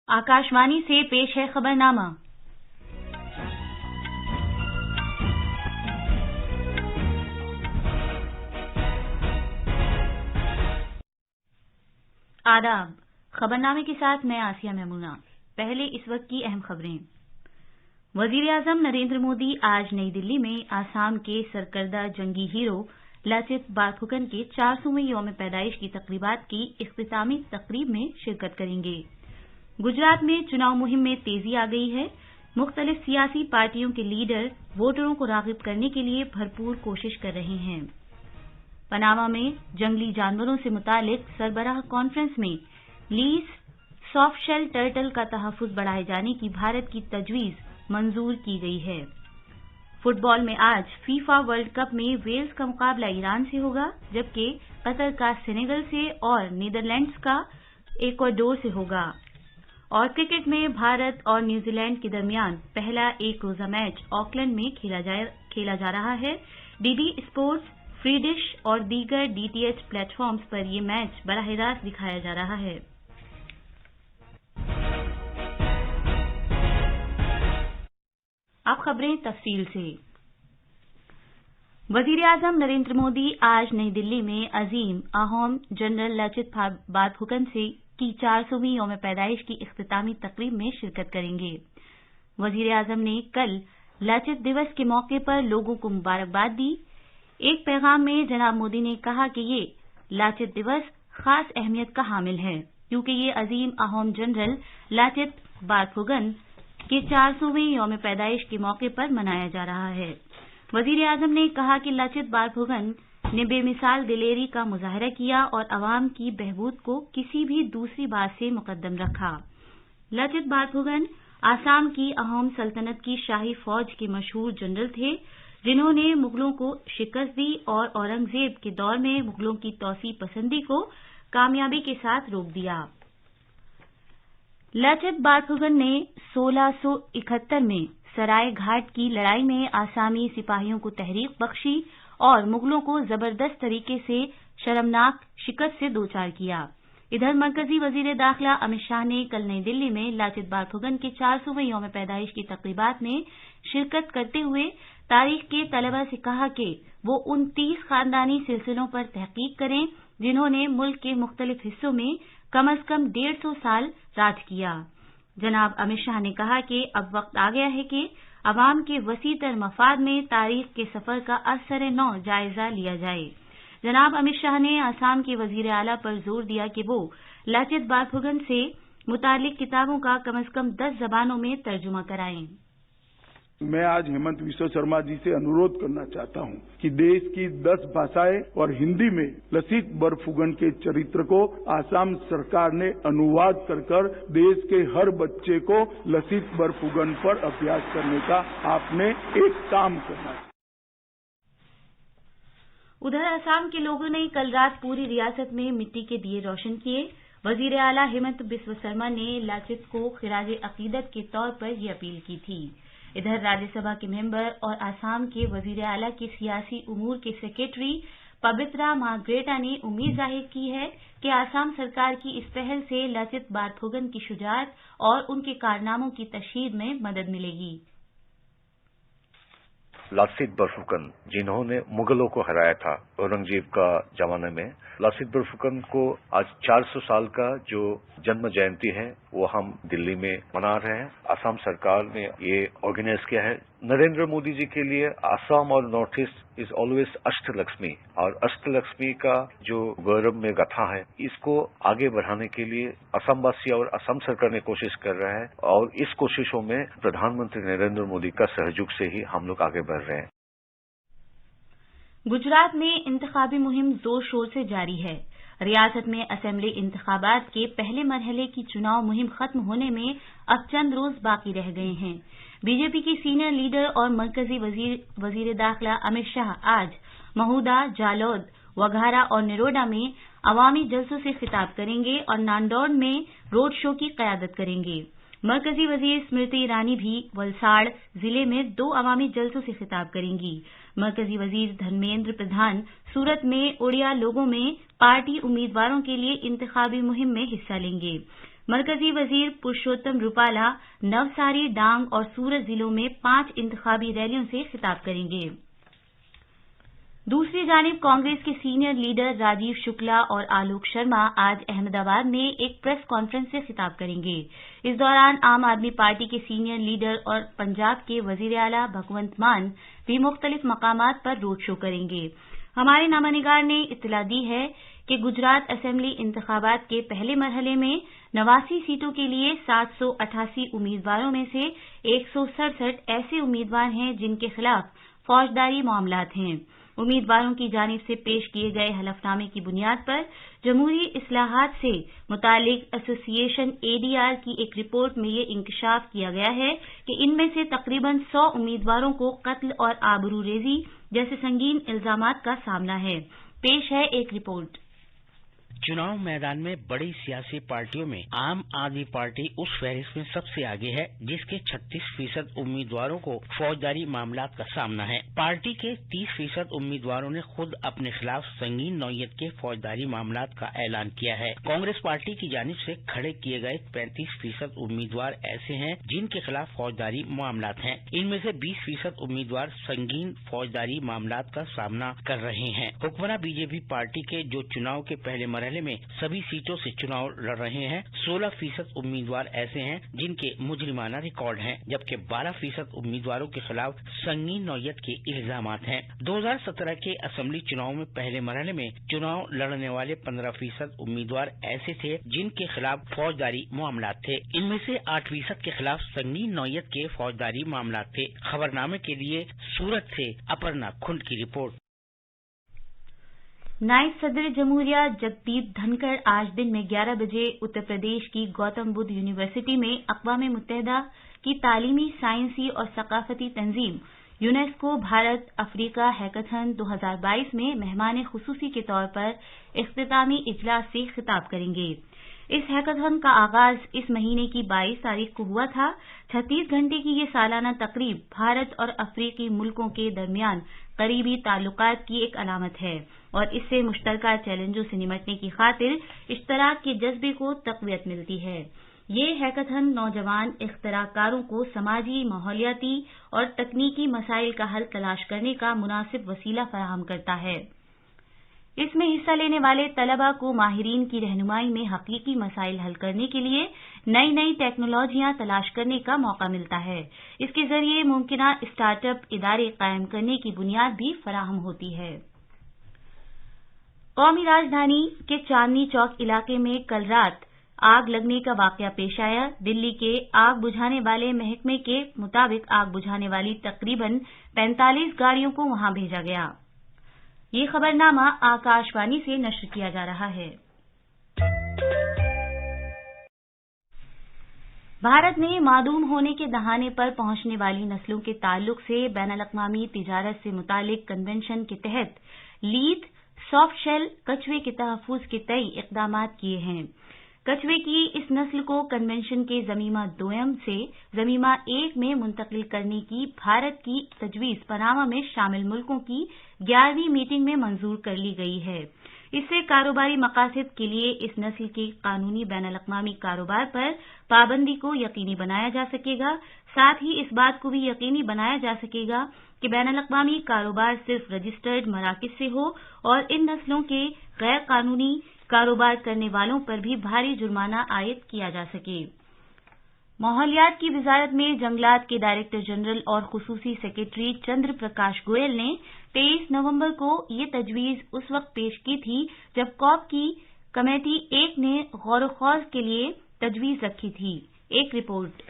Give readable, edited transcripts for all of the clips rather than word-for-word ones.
आकाशवाणी से पेश है खबरनामा। आदाब। खबरनामे के साथ मैं आसिया मेमूना। पहले इस वक्त की अहम खबरें। वजीर-ए-आजम नरेंद्र मोदी आज नई दिल्ली में आसाम के सरकर्दा जंगी हीरो लाचित बारफुकन के 400वें यौम पैदाइश की तकरीबात की इख्तितामी तकरीब में शिरकत करेंगे। गुजरात में चुनाव मुहिम में तेजी आ गई है। मुख्तलिफ सियासी पार्टियों के लीडर वोटरों को राग़िब करने के लिए भरपूर कोशिश कर रहे हैं। पनामा में जंगली जानवरों से मुतालिक सरबराह कॉन्फ्रेंस में लीस सॉफ्ट शेल टर्टल का तहफ़्फ़ुज़ बढ़ाए जाने की भारत की तजवीज़ मंजूर की गई है। फुटबॉल में आज फीफा वर्ल्ड कप में वेल्स का मुकाबला ईरान से होगा, जबकि कतर का सेनेगल से और नीदरलैंड्स का इक्वाडोर से होगा। और क्रिकेट में भारत और न्यूजीलैंड के दरमियान पहला एक रोजा मैच ऑकलैंड में खेला जा रहा है। डीडी स्पोर्ट्स, फ्री डिश और दीगर डीटीएच प्लेटफॉर्म्स पर यह मैच बराह रास्त दिखाया जा रहा है। अब खबरें तफसील से। वजीर-ए-आजम नरेंद्र मोदी आज नई दिल्ली में अजीम अहोम जनरल लाचित बारफुकन की 400वीं यौम पैदाइश की इख्तितामी तकरीब में शिरकत करेंगे। वजीर-ए-आजम ने कल लाचित दिवस के मौके पर लोगों को मुबारकबाद दी। एक पैगाम में जनाब मोदी ने कहा कि ये लाचित दिवस खास अहमियत का हामिल है, क्योंकि ये अजीम अहोम जनरल लाचित बारफुकन के 400वें यौम पैदाइश के मौके पर मनाया जा रहा है। वजीर-ए-आजम ने कहा कि लाचित बारफुकन ने बेमिसाल दिलेरी का मुजाहरा किया और अवाम की बहबूद को किसी भी दूसरी बात से मुकद्दम रखा। लाचित बारफुकन आसाम की अहोम सल्तनत की शाही फौज के मशहूर जनरल थे, जिन्होंने मुगलों को शिकस्त दी और औरंगजेब के दौर में मुगलों की तौसी पसंदी को कामयाबी के साथ रोक दिया। लाचित बारफुकन ने 1671 में सराय घाट की लड़ाई में आसामी सिपाहियों को तहरीक बख्शी और मुगलों को जबरदस्त तरीके से शर्मनाक शिकस्त से दो चार किया। इधर मरकजी वजीर दाखिला अमित शाह ने कल नई दिल्ली में लाचित बारफुकन के 400वें यौम पैदाइश की तकरीबात में शिरकत करते हुए तारीख के तलबा से कहा कि वो उन 30 खानदानी सिलसिलों पर तहकीक करें जिन्होंने मुल्क के मुख्तलिफ हिस्सों में कम अज कम 150 साल राज किया। जनाब अमित शाह ने कहा कि अब वक्त आ गया है कि अवाम के वसीतर मफाद में तारीख के सफर का असर नौ जायजा लिया जाए। जनाब अमित शाह ने आसाम के वजीर आला पर जोर दिया कि वो लाचित बारफुकन से मुतालिक किताबों का कम अज कम 10 जबानों में तर्जुमा कराएं। मैं आज हेमंत बिस्वा शर्मा जी से अनुरोध करना चाहता हूं कि देश की 10 भाषाएं और हिंदी में लाचित बारफुकन के चरित्र को आसाम सरकार ने अनुवाद कर देश के हर बच्चे को लाचित बारफुकन पर अभ्यास करने का आपने एक काम करना है। उधर असम के लोगों ने कल रात पूरी रियासत में मिट्टी के दिए रोशन किए। वजीर आला हेमंत बिस्वा शर्मा ने लाचित को खिराज अकीदत के तौर पर यह अपील की थी। इधर राज्यसभा के मेंबर और आसाम के वजीर आला के सियासी उमूर के सेक्रेटरी पबित्रा मार्ग्रेटा ने उम्मीद जाहिर की है कि आसाम सरकार की इस पहल से लाचित बारफुकन की शुजाअत और उनके कारनामों की तशहीर में मदद मिलेगी। लाचित बारफुकन जिन्होंने मुगलों को हराया था औरंगजेब का जमाने में, लाचित बारफुकन को आज 400 साल का जो जन्म जयंती है वो हम दिल्ली में मना रहे हैं। असम सरकार ने ये ऑर्गेनाइज किया है। नरेंद्र मोदी जी के लिए असम और north east is always Ashtalakshmi, और अष्टलक्ष्मी का जो गौरव में गाथा है इसको आगे बढ़ाने के लिए असमवासी और असम सरकार ने कोशिश कर रहा है, और इस कोशिशों में प्रधानमंत्री नरेंद्र मोदी का सहयोग से ही हम लोग आगे बढ़ रहे हैं। गुजरात में इंतखाबी मुहिम जोर शोर से जारी है। रियासत में असेंबली इंतखाबात के पहले मरहले की चुनाव मुहिम खत्म होने में अब चंद रोज बाकी रह गए हैं। बीजेपी की सीनियर लीडर और मरकजी वजीर दाखिला अमित शाह आज महूदा, जालौद, वघारा और निरोडा में अवामी जलसों से खिताब करेंगे और नांदौड़ में रोड शो की क़यादत करेंगे। मरकजी वजीर स्मृति ईरानी भी वलसाड़ जिले में 2 अवामी जलसों से खिताब करेंगी। मरकजी वजीर धर्मेंद्र प्रधान सूरत में उड़िया लोगों में पार्टी उम्मीदवारों के लिए इंतखाबी मुहिम में हिस्सा लेंगे। मरकजी वजीर पुरुषोत्तम रूपाला नवसारी, डांग और सूरत जिलों में 5 इंतखाबी रैलियों से खिताब करेंगे। दूसरी जानिब कांग्रेस के सीनियर लीडर राजीव शुक्ला और आलोक शर्मा आज अहमदाबाद में एक प्रेस कॉन्फ्रेंस से खिताब करेंगे। इस दौरान आम आदमी पार्टी के सीनियर लीडर और पंजाब के वजीर आला भगवंत मान भी मुख्तलिफ मकामात पर रोड शो करेंगे। हमारे नामानिगार ने इत्तला दी है कि गुजरात असेंबली इंतखाबात के पहले मरहले में 89 सीटों के लिए 788 उम्मीदवारों में से 167 ऐसे उम्मीदवार हैं जिनके खिलाफ फौजदारी मामलात हैं। उम्मीदवारों की जानिब से पेश किए गए हलफनामे की बुनियाद पर जमहूरी इस्लाहात से मुतालिक एसोसिएशन एडीआर की एक रिपोर्ट में ये इंकशाफ किया गया है कि इनमें से तकरीबन 100 उम्मीदवारों को कत्ल और आबरूरेजी जैसे संगीन इल्जामात का सामना है। पेश है एक रिपोर्ट। चुनाव मैदान में बड़ी सियासी पार्टियों में आम आदमी पार्टी उस फहरिस्त में सबसे आगे है जिसके 36% उम्मीदवारों को फौजदारी मामलात का सामना है। पार्टी के 30% उम्मीदवारों ने खुद अपने खिलाफ संगीन नौयत के फौजदारी मामलात का ऐलान किया है। कांग्रेस पार्टी की जानिब से खड़े किए गए 35% उम्मीदवार ऐसे हैं जिनके खिलाफ फौजदारी मामलात हैं। इनमें से 20% उम्मीदवार संगीन फौजदारी मामलात का सामना कर रहे हैं। हुक्मरां बीजेपी पार्टी के जो चुनाव के पहले मरहले में सभी सीटों से चुनाव लड़ रहे हैं, 16% उम्मीदवार ऐसे हैं जिनके मुजरिमाना रिकॉर्ड हैं, जबकि 12% उम्मीदवारों के खिलाफ संगीन नौयत के इल्जामात हैं। 2017 के असेंबली चुनाव में पहले मरहले में चुनाव लड़ने वाले 15% उम्मीदवार ऐसे थे जिनके खिलाफ फौजदारी मामलात थे। इनमें से 8% के खिलाफ संगीन नौयत के फौजदारी मामलात थे। खबरनामे के लिए सूरत से अपर्णा खुंड की रिपोर्ट। नायब सदर जमहूरिया जगदीप धनखड़ आज दिन में 11 बजे उत्तर प्रदेश की गौतम बुद्ध यूनिवर्सिटी में अक़वाम मुत्तहिदा की तालीमी, साइंसी और सकाफती तंजीम यूनेस्को भारत अफ्रीका हैकाथन 2022 में मेहमान खुसूसी के तौर पर इख्तितामी इजलास से खिताब करेंगे। इस हैकाथन का आगाज इस महीने की 22 तारीख को हुआ था। 36 घंटे की ये सालाना तकरीब भारत और अफ्रीकी मुल्कों के दरमियान करीबी ताल्लुकात की एक अलामत है और इससे मुश्तरका चैलेंजों से निमटने की खातिर इश्तराक के जज्बे को तक़वियत मिलती है। ये हैकाथन नौजवान इख्तिराकारों को समाजी, माहौलियाती और तकनीकी मसाइल का हल तलाश करने का मुनासिब वसीला फराहम करता है। इसमें हिस्सा लेने वाले तलबा को माहिरीन की रहनुमाई में हकीकी मसाइल हल करने के लिए नई नई टेक्नोलॉजियां तलाश करने का मौका मिलता है। इसके जरिए मुमकिना स्टार्टअप इदारे कायम करने की बुनियाद भी फराहम होती है। कौमी राजधानी के चांदनी चौक इलाके में कल रात आग लगने का वाकया पेश आया। दिल्ली के आग बुझाने वाले महकमे के मुताबिक आग बुझाने वाली तकरीबन 45 गाड़ियों को वहां भेजा गया। ये खबरनामा आकाशवाणी से नश्र किया जा रहा है। भारत में मादूम होने के दहाने पर पहुंचने वाली नस्लों के ताल्लुक से बैनुल-अक़वामी तिजारत से मुतालिक कन्वेंशन के तहत लीथ सॉफ्ट शेल कछुए के तहफ़्फ़ुज़ के तई इक़दामात किए हैं। कछुए की इस नस्ल को कन्वेंशन के ज़मीमा 2 से ज़मीमा 1 में मुंतकिल करने की भारत की तजवीज़ पनामा में शामिल मुल्कों की 11वीं मीटिंग में मंजूर कर ली गई है। इससे कारोबारी मकासद के लिए इस नस्ल के कानूनी बैनुल-अक़वामी कारोबार पर पाबंदी को यकीनी बनाया जा सकेगा। साथ ही इस बात को भी यकीनी बनाया जा सकेगा कि बैनुल-अक़वामी कारोबार सिर्फ रजिस्टर्ड मराकिज़ से हो और इन नस्लों के गैर कानूनी कारोबार करने वालों पर भी भारी जुर्माना आयद किया जा सके। माहौलियात की वजारत में जंगलात के डायरेक्टर जनरल और खुसूसी सेक्रेटरी चंद्र प्रकाश गोयल ने 23 नवंबर को ये तजवीज़ उस वक्त पेश की थी जब कॉप की कमेटी 1 ने गौर-व-खौज के लिए तजवीज़ रखी थी। एक रिपोर्ट।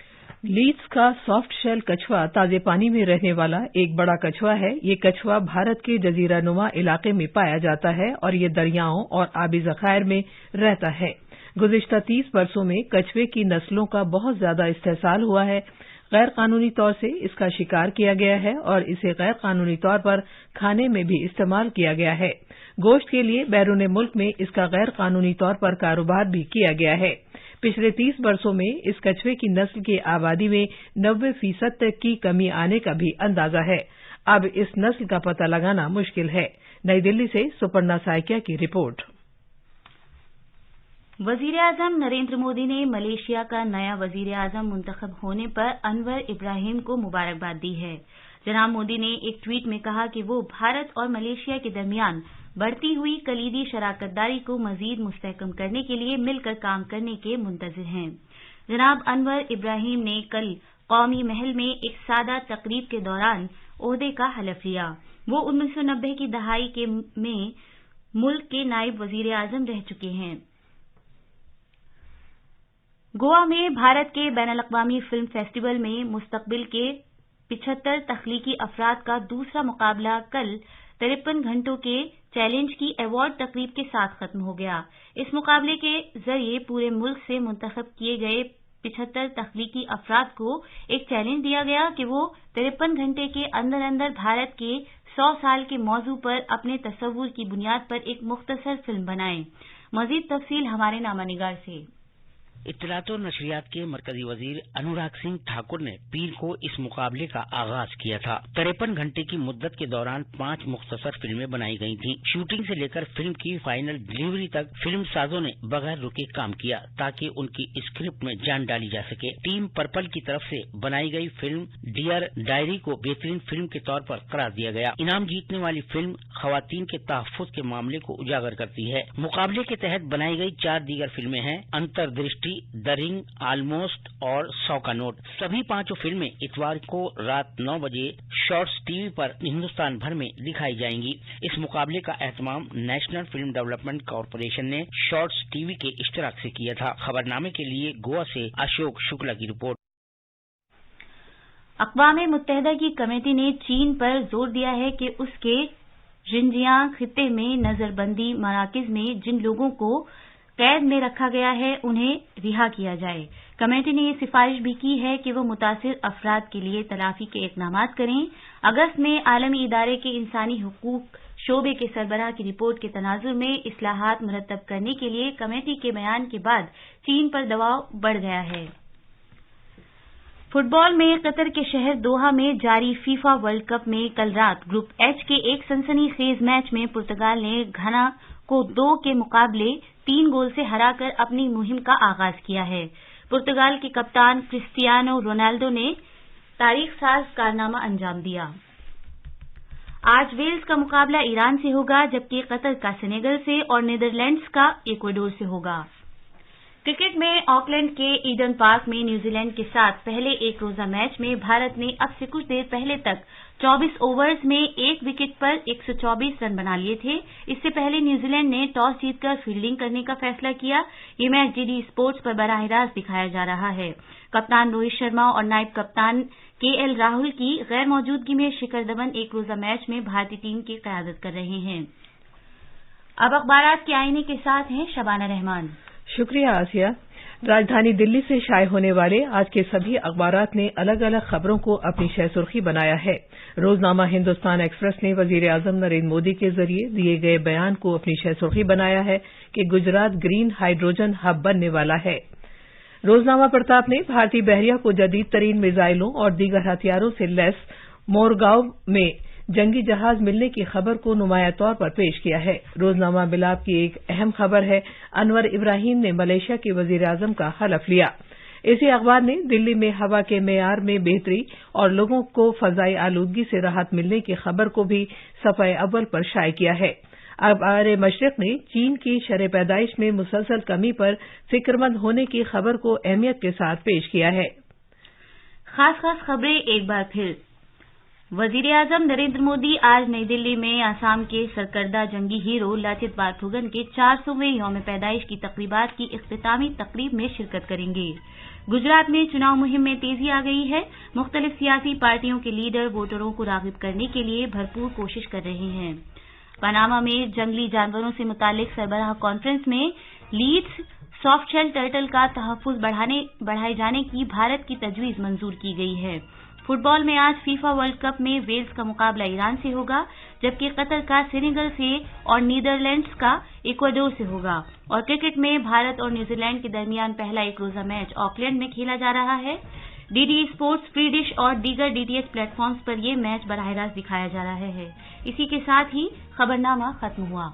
लीथ्स का सॉफ्ट शेल कछुआ ताजे पानी में रहने वाला एक बड़ा कछुआ है। ये कछुआ भारत के जजीरा नुमा इलाके में पाया जाता है और ये दरियाओं और आबी ज़खायर में रहता है। गुज़िश्ता 30 वर्षों में कछुए की नस्लों का बहुत ज्यादा इस्तेहसाल हुआ है। गैर कानूनी तौर से इसका शिकार किया गया है और इसे गैर कानूनी तौर पर खाने में भी इस्तेमाल किया गया है। गोश्त के लिए बैरून मुल्क में इसका गैर कानूनी तौर पर कारोबार भी किया गया है। पिछले 30 वर्षों में इस कछुए की नस्ल की आबादी में 90% तक की कमी आने का भी अंदाजा है। अब इस नस्ल का पता लगाना मुश्किल है। नई दिल्ली से सुपर्णा साइकिया की रिपोर्ट। वजीर आजम नरेंद्र मोदी ने मलेशिया का नया वजीर आजम मुंतखब होने पर अनवर इब्राहिम को मुबारकबाद दी है। जनाब मोदी ने एक ट्वीट में कहा कि वो भारत और मलेशिया के दरमियान बढ़ती हुई कलीदी शराकतदारी को मजीद मुस्तहकम करने के लिए मिलकर काम करने के मुंतज़िर हैं। जनाब अनवर इब्राहिम ने कल कौमी महल में एक सादा तकरीब के दौरान ओहदे का हलफ लिया। वो 1990 की दहाई में मुल्क के नायब वजीर आजम रह चुके हैं। गोवा में भारत के बैनुल-अक़वामी फिल्म फेस्टिवल में मुस्तकबिल के 75 तख्लीकी अफराद का दूसरा मुकाबला कल 53 घंटों के चैलेंज की अवार्ड तकरीब के साथ खत्म हो गया। इस मुकाबले के जरिए पूरे मुल्क से मुंतखब किए गए 75 तख्लीकी अफराद को एक चैलेंज दिया गया कि वो 53 घंटे के अंदर अंदर भारत के 100 साल के मौजू पर अपने तसव्वुर की बुनियाद पर एक मुख्तसर फिल्म बनाएं। मजीद तफसील हमारे नामानिगार से। इत्तलात और नशरियात के मरकजी वजीर अनुराग सिंह ठाकुर ने पीर को इस मुकाबले का आगाज किया था। 53 घंटे की मुद्दत के दौरान 5 मुख्तसर फिल्में बनाई गई थीं। शूटिंग से लेकर फिल्म की फाइनल डिलीवरी तक फिल्म साजों ने बगैर रुके काम किया ताकि उनकी स्क्रिप्ट में जान डाली जा सके। टीम पर्पल की तरफ से बनाई गई फिल्म डियर डायरी को बेहतरीन फिल्म के तौर पर करार दिया गया। इनाम जीतने वाली फिल्म खवातीन के तहफ्फुज़ के मामले को उजागर करती है। मुकाबले के तहत बनाई गई 4 दीगर फिल्में हैं अंतर्दृष्टि, द रिंग, ऑलमोस्ट और 100 का नोट। सभी 5 फिल्में इतवार को रात 9 बजे शॉर्ट्स टीवी पर हिंदुस्तान भर में दिखाई जाएंगी। इस मुकाबले का एहतमाम नेशनल फिल्म डेवलपमेंट कॉरपोरेशन ने शॉर्ट्स टीवी के इश्तराक से किया था। खबरनामे के लिए गोवा से अशोक शुक्ला की रिपोर्ट। अक़वाम मुत्तहिदा की कमेटी ने चीन पर जोर दिया है कि उसके जिनजियांग खित्ते में नजरबंदी मराकज़ में जिन लोगों को कैद में रखा गया है उन्हें रिहा किया जाए। कमेटी ने ये सिफारिश भी की है कि वो मुतासिर अफराद के लिए तलाफी के इक़दामात करें। अगस्त में आलमी इदारे के इंसानी हुकूक शोबे के सरबराह की रिपोर्ट के तनाजुर में इस्लाहात मुरतब करने के लिए कमेटी के बयान के बाद चीन पर दबाव बढ़ गया है। फुटबॉल में कतर के शहर दोहा में जारी फीफा वर्ल्ड कप में कल रात ग्रुप एच के एक सनसनीखेज मैच में पुर्तगाल ने घना को 2 के मुकाबले 3 गोल से हराकर अपनी मुहिम का आगाज किया है। पुर्तगाल के कप्तान क्रिस्टियानो रोनाल्डो ने तारीख साज कारनामा अंजाम दिया। आज वेल्स का मुकाबला ईरान से होगा जबकि कतर का सेनेगल से और नीदरलैंड्स का इक्वाडोर से होगा। क्रिकेट में ऑकलैंड के ईडन पार्क में न्यूजीलैंड के साथ पहले एक रोजा मैच में भारत ने अब से कुछ देर पहले तक 24 ओवर्स में 1 विकेट पर 124 रन बना लिए थे। इससे पहले न्यूजीलैंड ने टॉस जीतकर फील्डिंग करने का फैसला किया। ये मैच डीडी स्पोर्ट्स पर बराह रास्त दिखाया जा रहा है। कप्तान रोहित शर्मा और नायब कप्तान केएल राहुल की गैर मौजूदगी में शिखर धवन एक रोजा मैच में भारतीय टीम की क़यादत कर रहे हैं। अब अखबारात के आईने के साथ हैं शबाना रहमान। शुक्रिया आसिया। राजधानी दिल्ली से शाये होने वाले आज के सभी अखबारात ने अलग अलग खबरों को अपनी शह सुर्खी बनाया है। रोजनामा हिंदुस्तान एक्सप्रेस ने वजीर आजम नरेंद्र मोदी के जरिए दिए गए बयान को अपनी शह सुर्खी बनाया है कि गुजरात ग्रीन हाइड्रोजन हब बनने वाला है। रोजनामा प्रताप ने भारतीय बहरिया को जदीद तरीन मिसाइलों और दीगर हथियारों से लैस मोरगांव में जंगी जहाज मिलने की खबर को नुमाया तौर पर पेश किया है। रोजनामा बिलाप की एक अहम खबर है अनवर इब्राहिम ने मलेशिया के वजीर आजम का हलफ लिया। इसी अखबार ने दिल्ली में हवा के मेयार में बेहतरी और लोगों को फजाई आलूदगी से राहत मिलने की खबर को भी सफ़े अव्वल पर शाये किया है। अखबार मशरिक ने चीन की शरह पैदाइश में मुसलसल कमी पर फिक्रमंद होने की खबर को अहमियत के साथ पेश किया है। खास खबरें एक बार फिर। वजीर आजम नरेंद्र मोदी आज नई दिल्ली में आसाम के सरकर्दा जंगी हीरो लाचित बारफुकन के 400वें यौम पैदाइश की तकरीबात की इख्तितामी तकरीब में शिरकत करेंगे। गुजरात में चुनाव मुहिम में तेजी आ गई है। मुख्तलिफ सियासी पार्टियों के लीडर वोटरों को राग़िब करने के लिए भरपूर कोशिश कर रहे हैं। पनामा में जंगली जानवरों से मुतालिक सरबराह कॉन्फ्रेंस में लीड्स सॉफ्ट शेल टर्टल का तहफ़्फ़ुज़ बढ़ाए जाने की भारत की तजवीज़ मंजूर की गई है। फुटबॉल में आज फीफा वर्ल्ड कप में वेल्स का मुकाबला ईरान से होगा जबकि कतर का सेनेगल से और नीदरलैंड्स का इक्वाडोर से होगा। और क्रिकेट में भारत और न्यूजीलैंड के दरमियान पहला एक रोजा मैच ऑकलैंड में खेला जा रहा है। डीडी स्पोर्ट्स, फ्री डिश और दीगर डीटीएच प्लेटफॉर्म्स पर यह मैच बराह रास्त दिखाया जा रहा है। इसी के साथ ही खबरनामा खत्म हुआ।